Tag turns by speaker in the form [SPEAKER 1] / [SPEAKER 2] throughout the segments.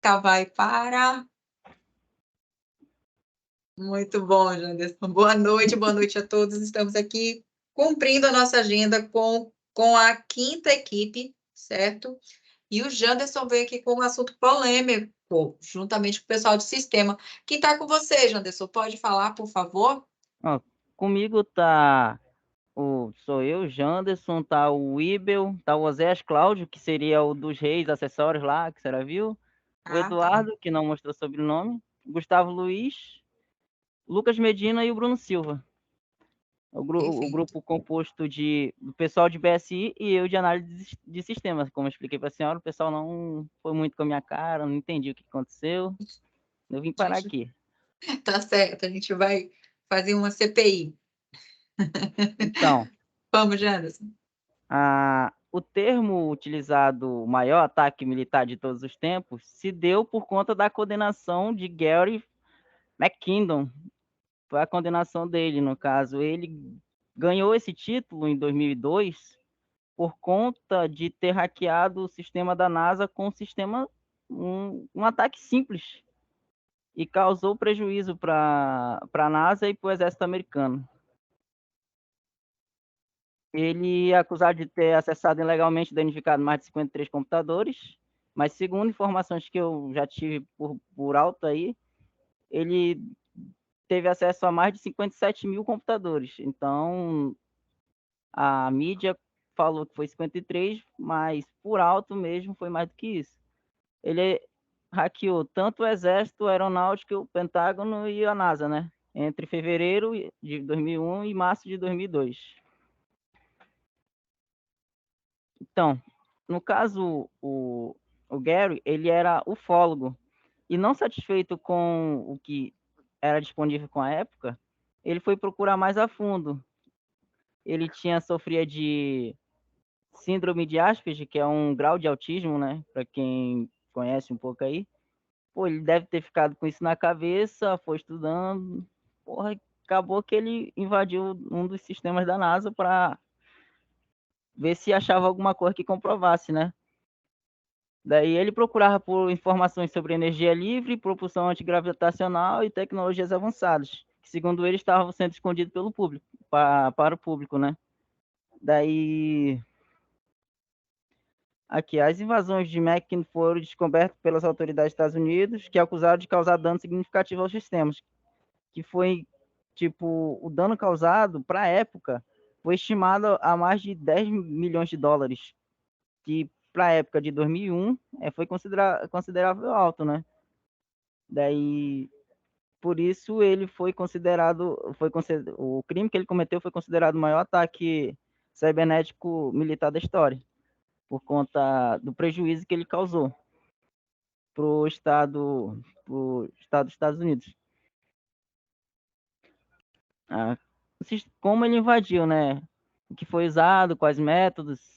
[SPEAKER 1] Cá vai para... Muito bom, Janderson. Boa noite a todos. Estamos aqui cumprindo a nossa agenda com a quinta equipe, certo? E o Janderson veio aqui com um assunto polêmico, juntamente com o pessoal de sistema. Quem está com você, Janderson? Pode falar, por favor?
[SPEAKER 2] Ó, comigo tá sou eu, Janderson, tá o Ibel, tá o Oséias Cláudio, que seria o dos reis acessórios lá, que você viu, o
[SPEAKER 1] Ah, tá.
[SPEAKER 2] Eduardo, que não mostrou sobrenome, Gustavo Luiz, Lucas Medina e o Bruno Silva. O
[SPEAKER 1] Perfeito.
[SPEAKER 2] grupo composto do pessoal de BSI e eu de análise de sistemas. Como eu expliquei para a senhora, o pessoal não foi muito com a minha cara, não entendi o que aconteceu. Eu vim
[SPEAKER 1] A
[SPEAKER 2] parar
[SPEAKER 1] gente
[SPEAKER 2] aqui.
[SPEAKER 1] tá certo, a gente vai fazer uma CPI.
[SPEAKER 2] Então,
[SPEAKER 1] Vamos, Janderson.
[SPEAKER 2] o termo utilizado, o maior ataque militar de todos os tempos, se deu por conta da condenação de Gary McKinnon. Foi a condenação dele, no caso. Ele ganhou esse título em 2002 por conta de ter hackeado o sistema da NASA com um ataque simples e causou prejuízo para a NASA e para o exército americano. Ele é acusado de ter acessado ilegalmente e danificado mais de 53 computadores, mas segundo informações que eu já tive por alto aí, ele teve acesso a mais de 57 mil computadores. Então, a mídia falou que foi 53, mas por alto mesmo foi mais do que isso. Ele hackeou tanto o Exército, a Aeronáutica, o Pentágono e a NASA, né? Entre fevereiro de 2001 e março de 2002. Então, no caso, o Gary, ele era ufólogo. E não satisfeito com o que era disponível com a época, ele foi procurar mais a fundo. Ele sofria de síndrome de Asperger, que é um grau de autismo, né? Para quem conhece um pouco aí. Pô, ele deve ter ficado com isso na cabeça, foi estudando. Porra, acabou que ele invadiu um dos sistemas da NASA para ver se achava alguma coisa que comprovasse, né? Daí ele procurava por informações sobre energia livre, propulsão antigravitacional e tecnologias avançadas, que segundo ele estavam sendo escondidos pelo público, para o público, né? Daí aqui, as invasões de Mackin foram descobertas pelas autoridades dos Estados Unidos, que acusaram de causar dano significativo aos sistemas, que foi, tipo, o dano causado, para a época, foi estimado a mais de 10 milhões de dólares, que para a época de 2001 foi considerável alto, né? Daí, por isso, ele o crime que ele cometeu foi considerado o maior ataque cibernético militar da história, por conta do prejuízo que ele causou pro estado dos Estados Unidos. Ah, como ele invadiu, né? O que foi usado, quais métodos.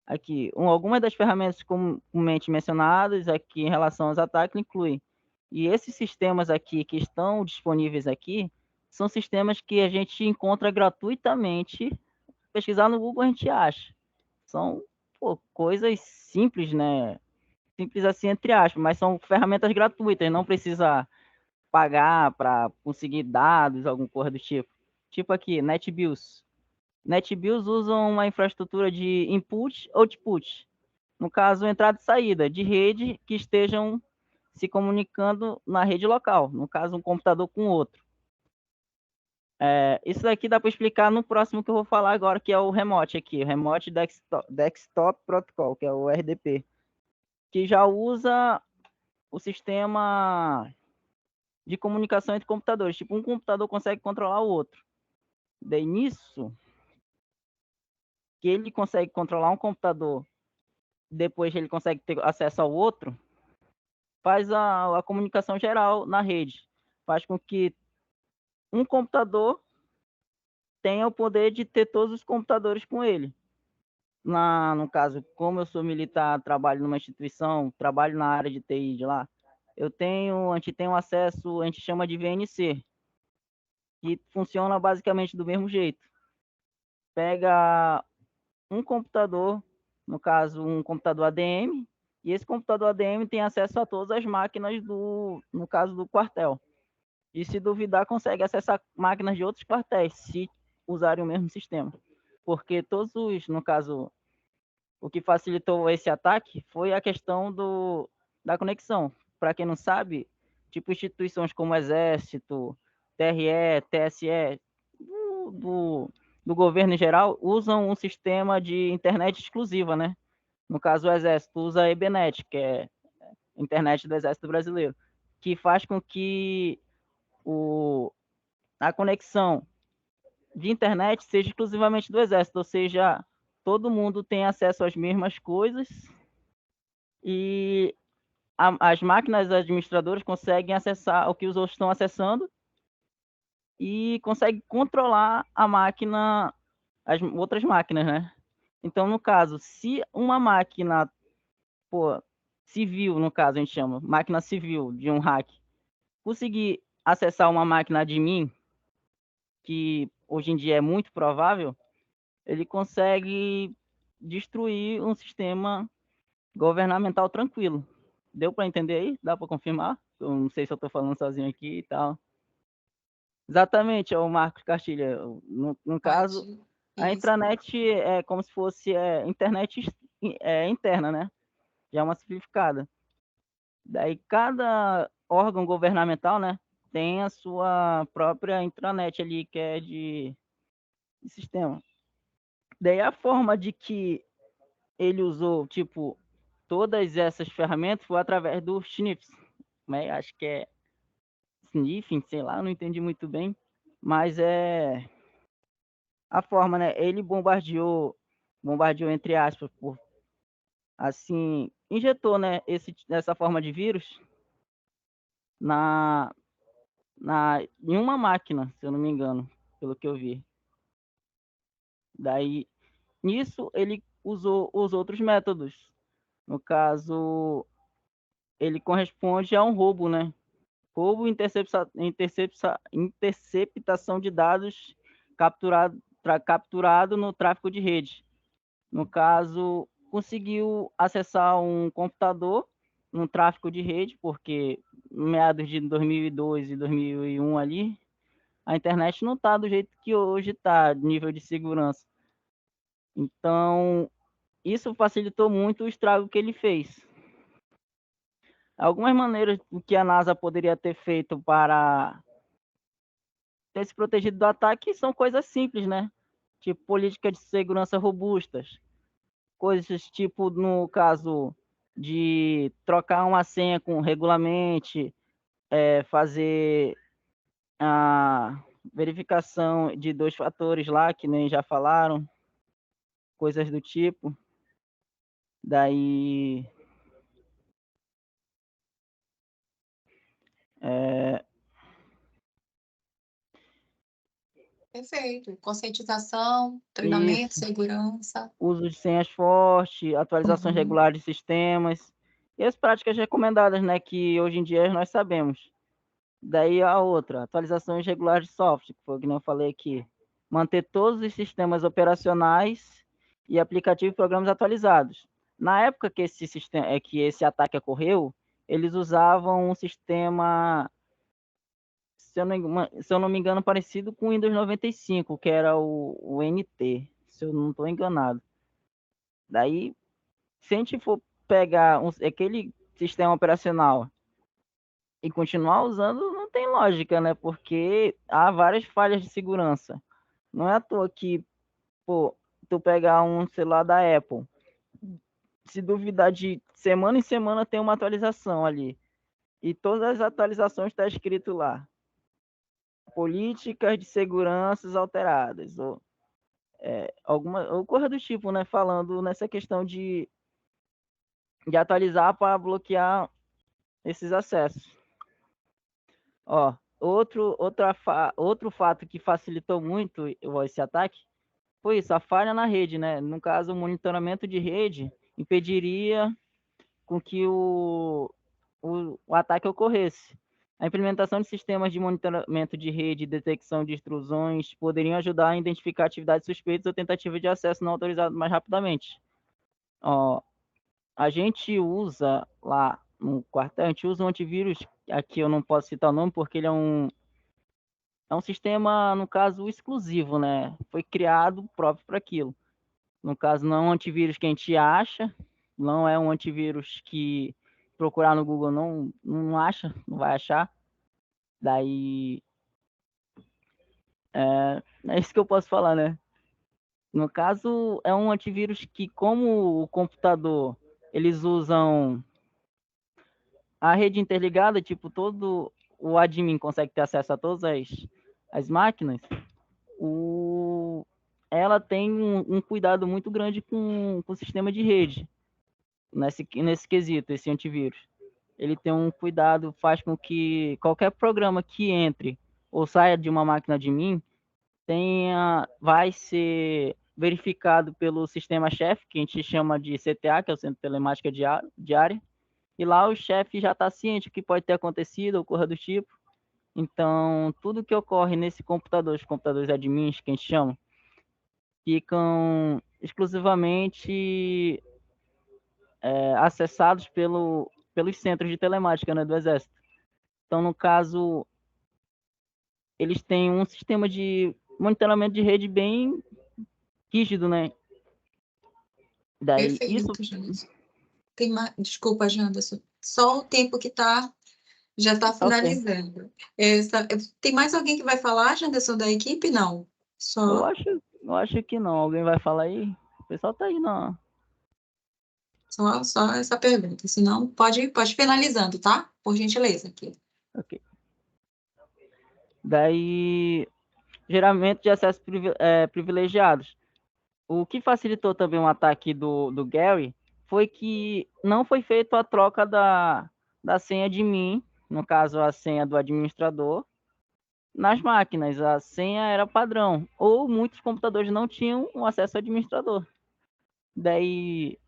[SPEAKER 2] Aqui, algumas das ferramentas comumente mencionadas aqui em relação aos ataques incluem. E esses sistemas aqui que estão disponíveis aqui são sistemas que a gente encontra gratuitamente. Pesquisar no Google a gente acha. São coisas simples, né? Simples assim, entre aspas, mas são ferramentas gratuitas, não precisa pagar para conseguir dados, alguma coisa do tipo. Tipo aqui, NetBIOS. NetBIOS usam uma infraestrutura de input ou output. No caso, entrada e saída de rede que estejam se comunicando na rede local. No caso, um computador com outro. Isso daqui dá para explicar no próximo que eu vou falar agora, que é o Remote aqui, o Remote Desktop Protocol, que é o RDP, que já usa o sistema de comunicação entre computadores. Tipo, um computador consegue controlar o outro. Daí nisso, que ele consegue controlar um computador, depois ele consegue ter acesso ao outro, faz a comunicação geral na rede. Faz com que um computador tenha o poder de ter todos os computadores com ele. No caso, como eu sou militar, trabalho numa instituição, trabalho na área de TI de lá, a gente tem um acesso, a gente chama de VNC, que funciona basicamente do mesmo jeito. Pega um computador, no caso um computador ADM, E esse computador ADM tem acesso a todas as máquinas no caso do quartel. E se duvidar, consegue acessar máquinas de outros quartéis, se usarem o mesmo sistema. Porque todos os, no caso, o que facilitou esse ataque foi a questão da conexão. Para quem não sabe, tipo instituições como Exército, TRE, TSE, do governo em geral, usam um sistema de internet exclusiva, né? No caso, o Exército usa a EBNet, que é a internet do Exército Brasileiro, que faz com que a conexão de internet seja exclusivamente do Exército, ou seja, todo mundo tem acesso às mesmas coisas e as máquinas administradoras conseguem acessar o que os outros estão acessando e conseguem controlar a máquina, as outras máquinas, né? Então, no caso, se uma máquina civil, no caso a gente chama, máquina civil de um hack, conseguir acessar uma máquina de mim, que hoje em dia é muito provável, ele consegue destruir um sistema governamental tranquilo. Deu para entender aí? Dá para confirmar? Eu não sei se eu estou falando sozinho aqui e tal. Exatamente, é o Marcos Castilha. No caso, a intranet é como se fosse internet interna, né? Já é uma simplificada. Daí cada órgão governamental, né, tem a sua própria intranet ali, que é de sistema. Daí a forma de que ele usou, tipo, todas essas ferramentas foi através do sniffs, né? Acho que é sniffing, sei lá, não entendi muito bem, mas é a forma, né? Ele bombardeou entre aspas, assim, injetou, né, essa forma de vírus na em uma máquina, se eu não me engano, pelo que eu vi. Daí, nisso, ele usou os outros métodos. No caso, ele corresponde a um roubo, né? Roubo e interceptação de dados capturado no tráfego de rede. No caso, conseguiu acessar um computador no tráfego de rede, porque meados de 2002 e 2001 ali, a internet não está do jeito que hoje está, nível de segurança. Então, isso facilitou muito o estrago que ele fez. Algumas maneiras que a NASA poderia ter feito para ter se protegido do ataque são coisas simples, né? Tipo, política de segurança robustas. Coisas tipo, no caso de trocar uma senha com regulamente, fazer a verificação de 2 fatores lá, que nem já falaram, coisas do tipo. Daí
[SPEAKER 1] Perfeito. Conscientização, treinamento,
[SPEAKER 2] isso,
[SPEAKER 1] segurança.
[SPEAKER 2] uso de senhas fortes, atualizações regulares de sistemas e as práticas recomendadas, né, que hoje em dia nós sabemos. Daí a outra, atualizações regulares de software, que foi o que eu falei aqui. Manter todos os sistemas operacionais e aplicativos e programas atualizados. Na época que esse ataque ocorreu, eles usavam um sistema, se eu não me engano, parecido com o Windows 95, que era o NT, se eu não estou enganado. Daí, se a gente for pegar aquele sistema operacional e continuar usando, não tem lógica, né? Porque há várias falhas de segurança. Não é à toa que, pô, tu pegar um celular da Apple, se duvidar de semana em semana tem uma atualização ali. E todas as atualizações está escrito lá. Políticas de segurança alteradas. Ou ou coisa do tipo, né? Falando nessa questão de atualizar para bloquear esses acessos. Ó, outro fato que facilitou muito esse ataque foi isso, a falha na rede, né? No caso, o monitoramento de rede impediria com que o ataque ocorresse. A implementação de sistemas de monitoramento de rede e detecção de intrusões poderiam ajudar a identificar atividades suspeitas ou tentativas de acesso não autorizado mais rapidamente. Ó, A gente usa lá no quartel, a gente usa um antivírus, aqui eu não posso citar o nome porque ele é um sistema, no caso, exclusivo, né? Foi criado próprio para aquilo. No caso, não é um antivírus que a gente acha, não é um antivírus que procurar no Google não acha, não vai achar. Daí, é isso que eu posso falar, né? No caso, é um antivírus que, como o computador, eles usam a rede interligada, tipo, todo o admin consegue ter acesso a todas as máquinas, ela tem um cuidado muito grande com o sistema de rede, nesse quesito, esse antivírus. Ele tem um cuidado, faz com que qualquer programa que entre ou saia de uma máquina de mim vai ser verificado pelo sistema-chefe, que a gente chama de CTA, que é o Centro de Telemática Diária, e lá o chefe já está ciente que pode ter acontecido ou coisa do tipo. Então, tudo que ocorre nesse computador, os computadores admins, que a gente chama, ficam exclusivamente acessados pelos centros de telemática, né, do Exército. Então, no caso, eles têm um sistema de monitoramento de rede bem rígido, né? Daí, isso...
[SPEAKER 1] Perfeito, Janderson. Desculpa, Janderson. Só o tempo que já está
[SPEAKER 2] Ok.
[SPEAKER 1] finalizando. Tem mais alguém que vai falar, Janderson, da equipe? Não.
[SPEAKER 2] Eu
[SPEAKER 1] Só,
[SPEAKER 2] acho que não. Alguém vai falar aí? O pessoal tá aí, não.
[SPEAKER 1] só essa pergunta. Se não, pode ir finalizando, tá? Por gentileza. Aqui.
[SPEAKER 2] Ok. Daí, geramento de acesso privilegiados. O que facilitou também o ataque do Gary foi que não foi feita a troca da senha de mim, no caso a senha do administrador, nas máquinas. A senha era padrão, ou muitos computadores não tinham um acesso ao administrador. Daí,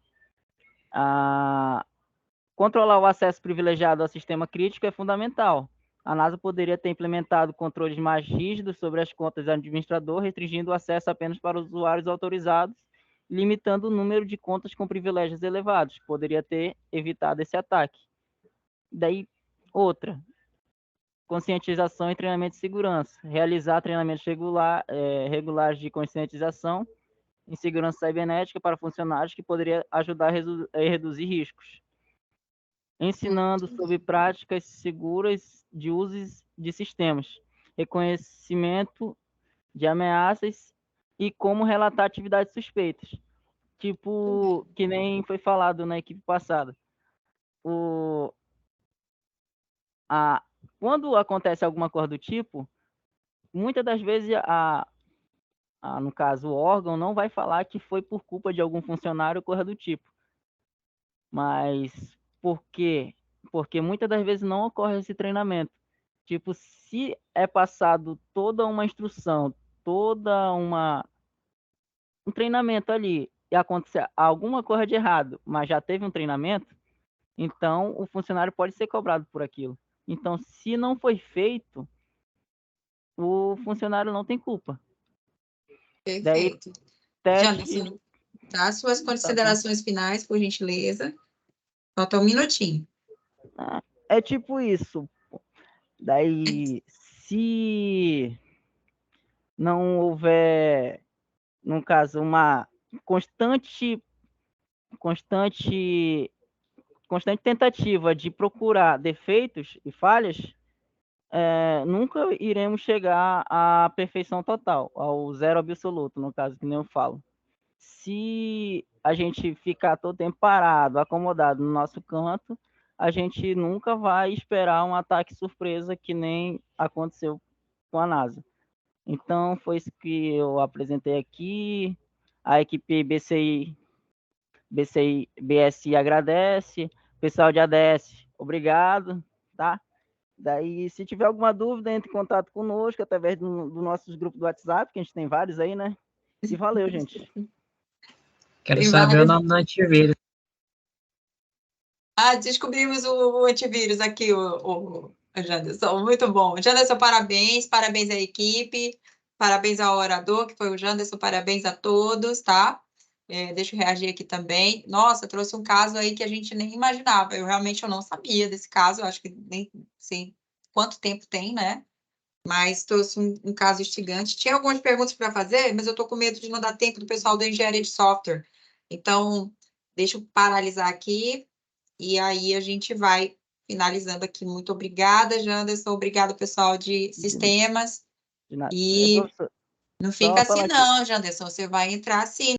[SPEAKER 2] controlar o acesso privilegiado ao sistema crítico é fundamental. A NASA poderia ter implementado controles mais rígidos sobre as contas do administrador, restringindo o acesso apenas para usuários autorizados, limitando o número de contas com privilégios elevados. Poderia ter evitado esse ataque. Daí, outra, conscientização e treinamento de segurança. Realizar treinamentos regulares de conscientização em segurança cibernética para funcionários que poderia ajudar a reduzir riscos. Ensinando sobre práticas seguras de usos de sistemas, reconhecimento de ameaças e como relatar atividades suspeitas. Tipo, que nem foi falado na equipe passada. O, quando acontece alguma coisa do tipo, muitas das vezes no caso, o órgão não vai falar que foi por culpa de algum funcionário ou coisa do tipo. Mas por quê? Porque muitas das vezes não ocorre esse treinamento. Tipo, se é passado toda uma instrução, um treinamento ali, e acontecer alguma coisa de errado, mas já teve um treinamento, então o funcionário pode ser cobrado por aquilo. Então, se não foi feito, o funcionário não tem culpa. Daí,
[SPEAKER 1] Perfeito.
[SPEAKER 2] teste...
[SPEAKER 1] Janderson, tá? Suas
[SPEAKER 2] Tá bom.
[SPEAKER 1] considerações finais, por gentileza. Falta um minutinho.
[SPEAKER 2] É tipo isso. Daí, se não houver, no caso, uma constante, constante, constante tentativa de procurar defeitos e falhas, nunca iremos chegar à perfeição total, ao zero absoluto, no caso, que nem eu falo. Se a gente ficar todo tempo parado, acomodado no nosso canto, a gente nunca vai esperar um ataque surpresa que nem aconteceu com a NASA. Então, foi isso que eu apresentei aqui. A equipe BSI agradece. Pessoal de ADS, obrigado, tá? Daí, se tiver alguma dúvida, entre em contato conosco através do nossos grupos do WhatsApp, que a gente tem vários aí, né? E valeu, gente.
[SPEAKER 3] Quero
[SPEAKER 1] Tem
[SPEAKER 3] saber o
[SPEAKER 1] vários.
[SPEAKER 3] nome do antivírus.
[SPEAKER 1] Descobrimos o antivírus aqui, o Janderson. Muito bom. Janderson, parabéns. Parabéns à equipe. Parabéns ao orador, que foi o Janderson. Parabéns a todos, tá? Deixa eu reagir aqui também. Nossa, trouxe um caso aí que a gente nem imaginava. Eu realmente não sabia desse caso, eu acho que nem sei quanto tempo tem, né? Mas trouxe um caso instigante. Tinha algumas perguntas para fazer, mas eu estou com medo de não dar tempo do pessoal da engenharia de software. Então, deixa eu paralisar aqui e aí a gente vai finalizando aqui. Muito obrigada, Janderson. Obrigada, pessoal de sistemas.
[SPEAKER 2] De nada.
[SPEAKER 1] E não
[SPEAKER 2] Só
[SPEAKER 1] fica assim,
[SPEAKER 2] falar aqui.
[SPEAKER 1] não, Janderson. Você vai entrar assim.